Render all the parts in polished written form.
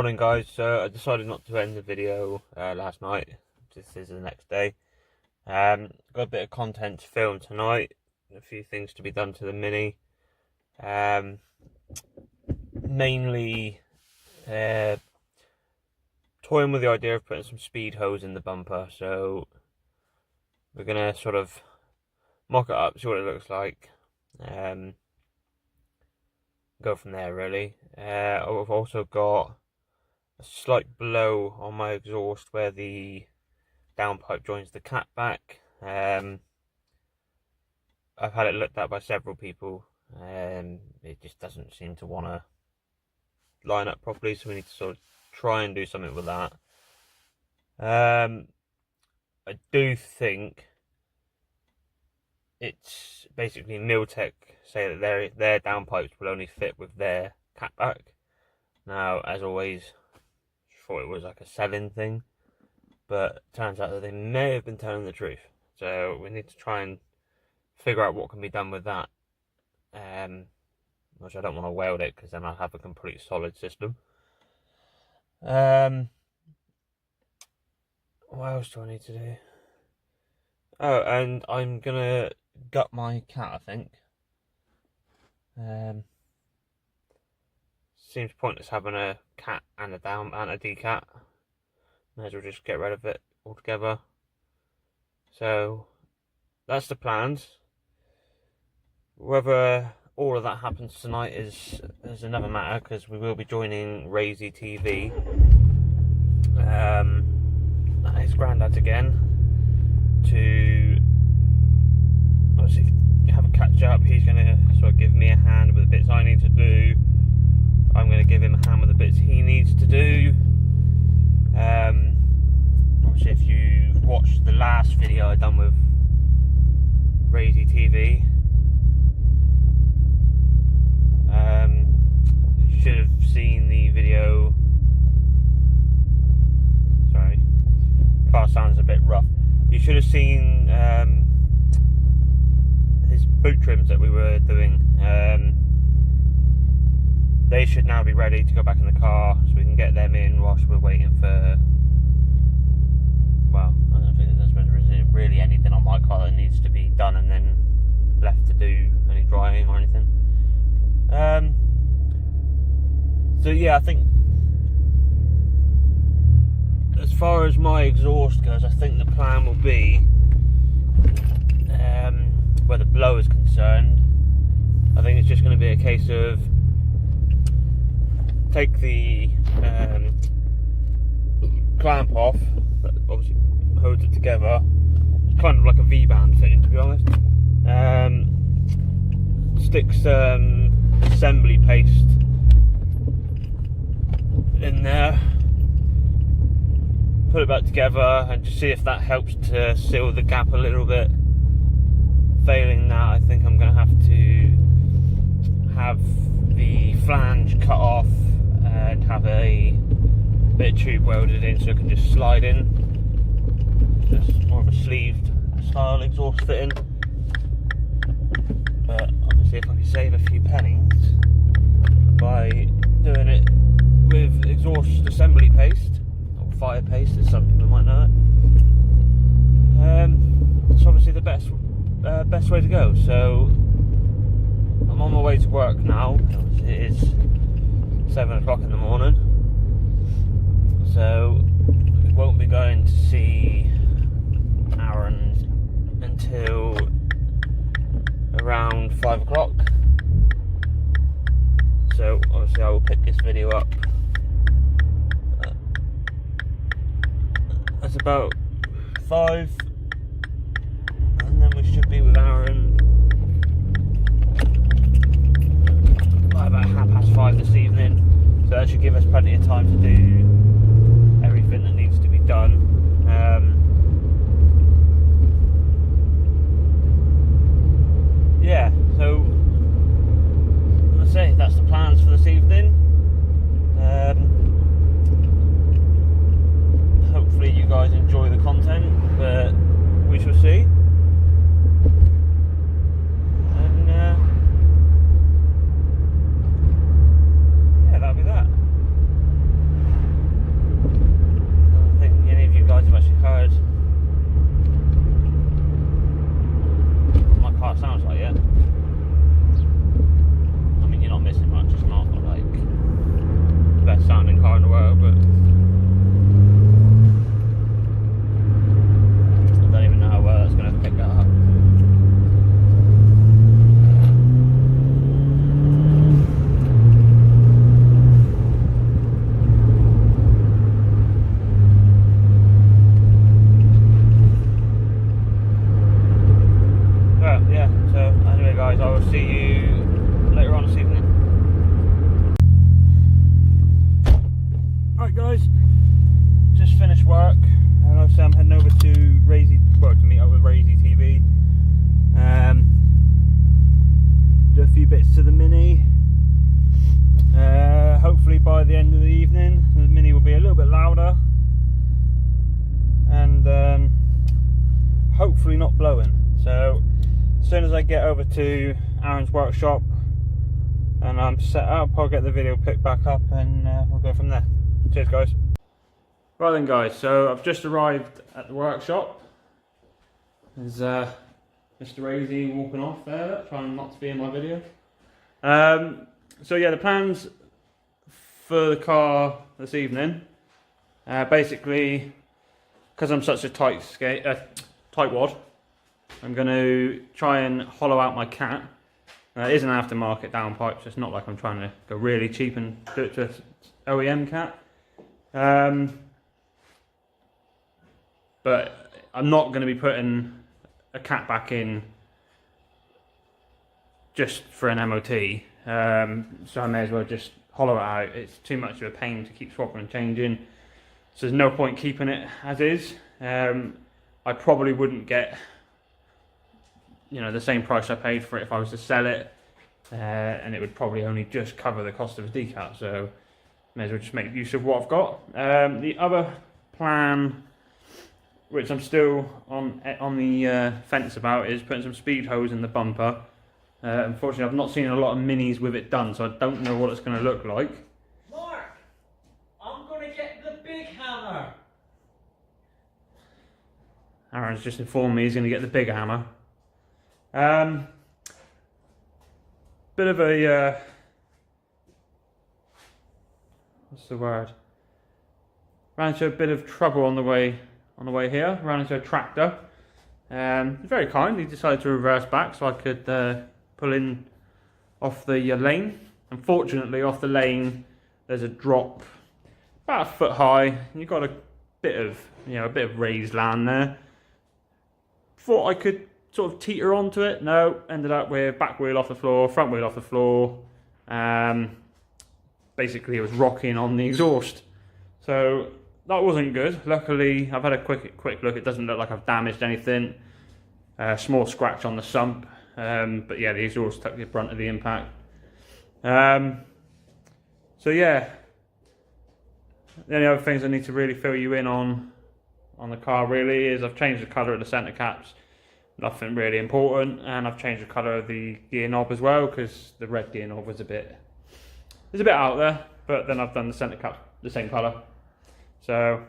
Morning guys, so I decided not to end the video last night. This is the next day. Got a bit of content to film tonight, a few things to be done to the Mini. Mainly toying with the idea of putting some speed hose in the bumper, so we're gonna sort of mock it up, see what it looks like, go from there really. I've also got a slight blow on my exhaust where the downpipe joins the cat back. I've had it looked at by several people, it just doesn't seem to want to line up properly, so we need to sort of try and do something with that. I do think it's basically milltek say that their downpipes will only fit with their catback. Now, as always, I thought it was like a selling thing, but it turns out that they may have been telling the truth. So we need to try and figure out what can be done with that. Which I don't want to weld it because then I'll have a complete solid system. What else do I need to do? Oh, and I'm gonna gut my cat, I think. Seems pointless having a cat and a decat. May as well just get rid of it altogether. So that's the plans. Whether all of that happens tonight is another matter, because we will be joining Rayz TV. His granddad's again, to obviously have a catch up. He's going to sort of give me a hand with the bits I need to do. I'm going to give him a hand with the bits he needs to do. Obviously, if you've watched the last video I done with Rayz TV, you should have seen the video. Sorry, car sounds a bit rough. You should have seen his boot trims that we were doing. They should now be ready to go back in the car, so we can get them in whilst we're waiting for, well, I don't think there's really anything on my car that needs to be done and then left to do any drying or anything. So yeah, I think as far as my exhaust goes, I think the plan will be, where the blow is concerned, I think it's just going to be a case of take the clamp off, obviously hose it together. It's kind of like a V-band fitting, to be honest. Stick some assembly paste in there, put it back together and just see if that helps to seal the gap a little bit. Failing that, I think I'm going to have the flange cut off and have a bit of tube welded in so it can just slide in. Just more of a sleeved style exhaust fitting. But obviously, if I can save a few pennies by doing it with exhaust assembly paste, or fire paste as some people might know it, it's obviously the best way to go. So I'm on my way to work now. It is 7 o'clock in the morning, so we won't be going to see Aaron until around 5 o'clock. So obviously I will pick this video up at about 5, and then we should be with Aaron by about 5:30 this evening. So that should give us plenty of time to do everything that needs to be done. Yeah, so let's say that's the plans for this evening. Hopefully you guys enjoy the content, but we shall see. And yeah, that'll be that. see you later on this evening. Alright guys, just finished work, and obviously I'm heading over to Rayz, to meet up with Rayz TV. Do a few bits to the Mini. Hopefully by the end of the evening the Mini will be a little bit louder and hopefully not blowing. So as soon as I get over to Aaron's workshop and I'm set up, I'll get the video picked back up and we'll go from there. Cheers guys. Right then guys, so I've just arrived at the workshop. There's Mr. Rayz walking off there, trying not to be in my video. So yeah, the plans for the car this evening, basically, because I'm such a tight wad, I'm going to try and hollow out my cat. It is an aftermarket downpipe, so it's not like I'm trying to go really cheap and do it to an OEM cat. But I'm not going to be putting a cat back in just for an MOT, so I may as well just hollow it out. It's too much of a pain to keep swapping and changing, so there's no point keeping it as is. I probably wouldn't get, you know, the same price I paid for it if I was to sell it, and it would probably only just cover the cost of a decal, so may as well just make use of what I've got. The other plan, which I'm still on the fence about, is putting some speed hose in the bumper. Unfortunately, I've not seen a lot of Minis with it done, so I don't know what it's going to look like. Mark, I'm going to get the big hammer. Aaron's just informed me he's going to get the bigger hammer. Bit of a what's the word? Ran into a bit of trouble on the way here. Ran into a tractor. Very kind. He decided to reverse back so I could pull in off the lane. Unfortunately, off the lane there's a drop about a foot high. You've got a bit of raised land there. Thought I could sort of teeter onto it. No, ended up with back wheel off the floor, front wheel off the floor. Basically, it was rocking on the exhaust. So that wasn't good. Luckily, I've had a quick look. It doesn't look like I've damaged anything. Small scratch on the sump, but yeah, the exhaust took the brunt of the impact. So yeah, the only other things I need to really fill you in on the car really is I've changed the colour of the centre caps. Nothing really important, and I've changed the colour of the gear knob as well because the red gear knob was a bit out there. But then I've done the centre cap the same colour. So,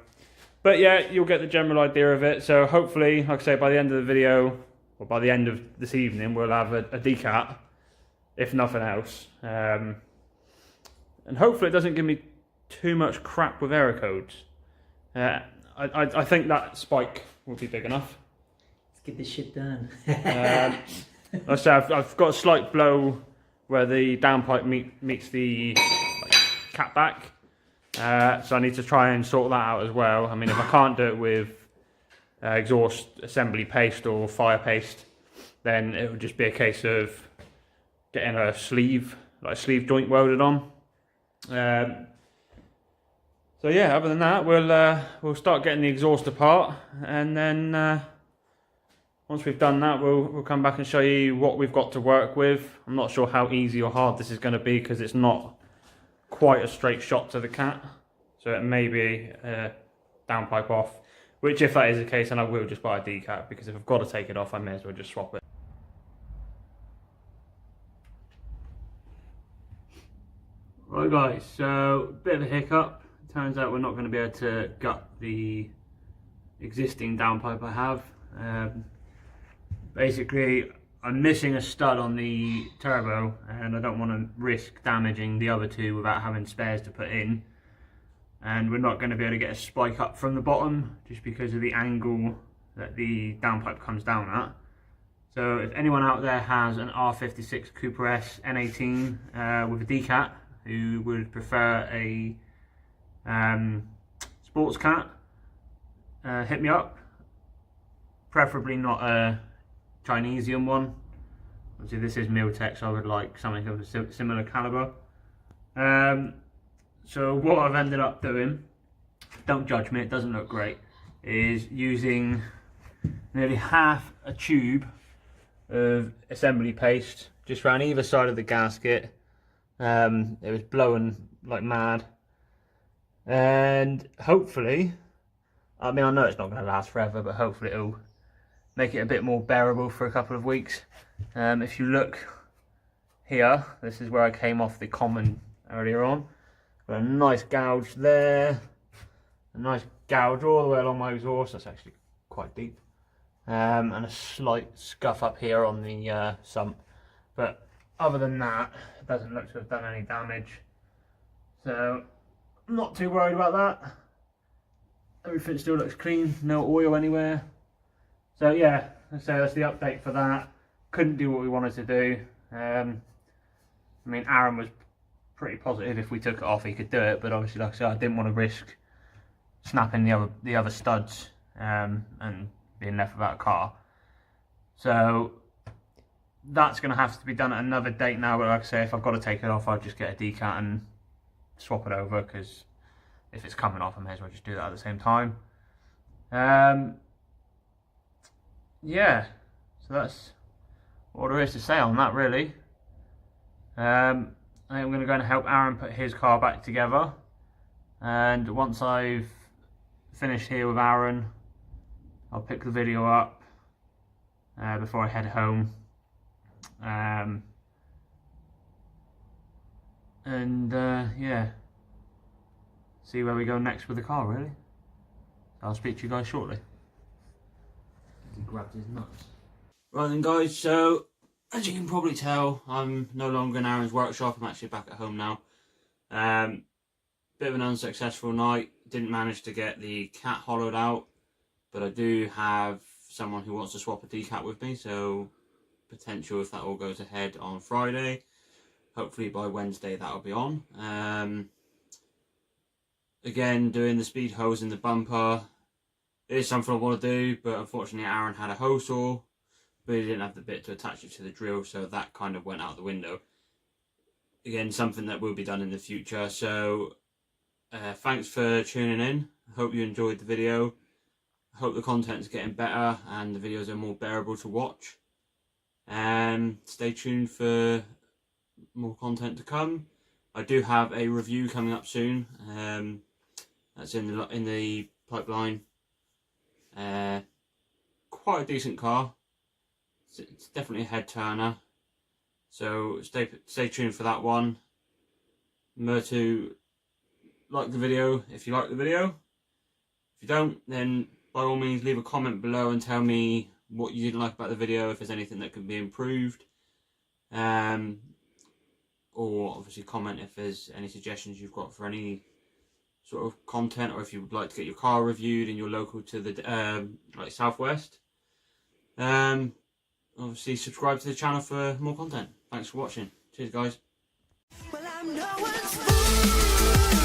but yeah, you'll get the general idea of it. So hopefully, like I say, by the end of the video, or by the end of this evening, we'll have a decat, if nothing else. And hopefully it doesn't give me too much crap with error codes. I think that spike will be big enough. Let's get this shit done. Like I say, I've got a slight blow where the downpipe meets the cat back. So I need to try and sort that out as well. I mean, if I can't do it with exhaust assembly paste or fire paste, then it would just be a case of getting a sleeve joint welded on. So yeah, other than that, we'll start getting the exhaust apart, and then once we've done that, we'll come back and show you what we've got to work with. I'm not sure how easy or hard this is going to be because it's not quite a straight shot to the cat, so it may be downpipe off, which if that is the case, then I will just buy a decat, because if I've got to take it off, I may as well just swap it. Right guys, so a bit of a hiccup. Turns out we're not going to be able to gut the existing downpipe I have. Basically, I'm missing a stud on the turbo, and I don't want to risk damaging the other two without having spares to put in. And we're not going to be able to get a spike up from the bottom just because of the angle that the downpipe comes down at. So if anyone out there has an R56 Cooper S N18 with a decat, who would prefer a sports cat, hit me up. Preferably not a Chinesian one. Obviously this is milltek, so I would like something of a similar calibre. So what I've ended up doing, don't judge me, it doesn't look great, is using nearly half a tube of assembly paste just around either side of the gasket. It was blowing like mad, and hopefully, I mean, I know it's not going to last forever, but hopefully it'll make it a bit more bearable for a couple of weeks. If you look here, this is where I came off the common earlier on. Got a nice gouge there, a nice gouge all the way along my exhaust. That's actually quite deep, and a slight scuff up here on the sump. But other than that, it doesn't look to have done any damage. So I'm not too worried about that. Everything still looks clean, no oil anywhere. So yeah, so that's the update for that. Couldn't do what we wanted to do. I mean, Aaron was pretty positive if we took it off he could do it, but obviously, like I said, I didn't want to risk snapping the other studs and being left without a car. So that's going to have to be done at another date now, but like I say, if I've got to take it off, I'll just get a decat and swap it over, because if it's coming off, I may as well just do that at the same time. Yeah, so that's all there is to say on that, really. I think I'm going to go and help Aaron put his car back together, and once I've finished here with Aaron, I'll pick the video up before I head home, yeah, see where we go next with the car, really. I'll speak to you guys shortly. He grabbed his nuts. Right then, guys, so as you can probably tell, I'm no longer in Aaron's workshop. I'm actually back at home now. Bit of an unsuccessful night. Didn't manage to get the cat hollowed out, but I do have someone who wants to swap a decat with me, so potential if that all goes ahead on Friday. Hopefully by Wednesday that'll be on. Again, doing the speed hose in the bumper. It is something I want to do, but unfortunately Aaron had a hose saw, but he didn't have the bit to attach it to the drill, so that kind of went out the window. Again, something that will be done in the future. So thanks for tuning in. I hope you enjoyed the video. I hope the content's getting better and the videos are more bearable to watch. Stay tuned for more content to come. I do have a review coming up soon. That's in the pipeline. Quite a decent car. It's definitely a head turner. So stay tuned for that one. Remember to like the video if you like the video. If you don't, then by all means leave a comment below and tell me what you didn't like about the video, if there's anything that can be improved. Or obviously comment if there's any suggestions you've got for any sort of content, or if you would like to get your car reviewed and you're local to the like Southwest. Obviously subscribe to the channel for more content. Thanks for watching. Cheers, guys. Well, I'm no one's fool.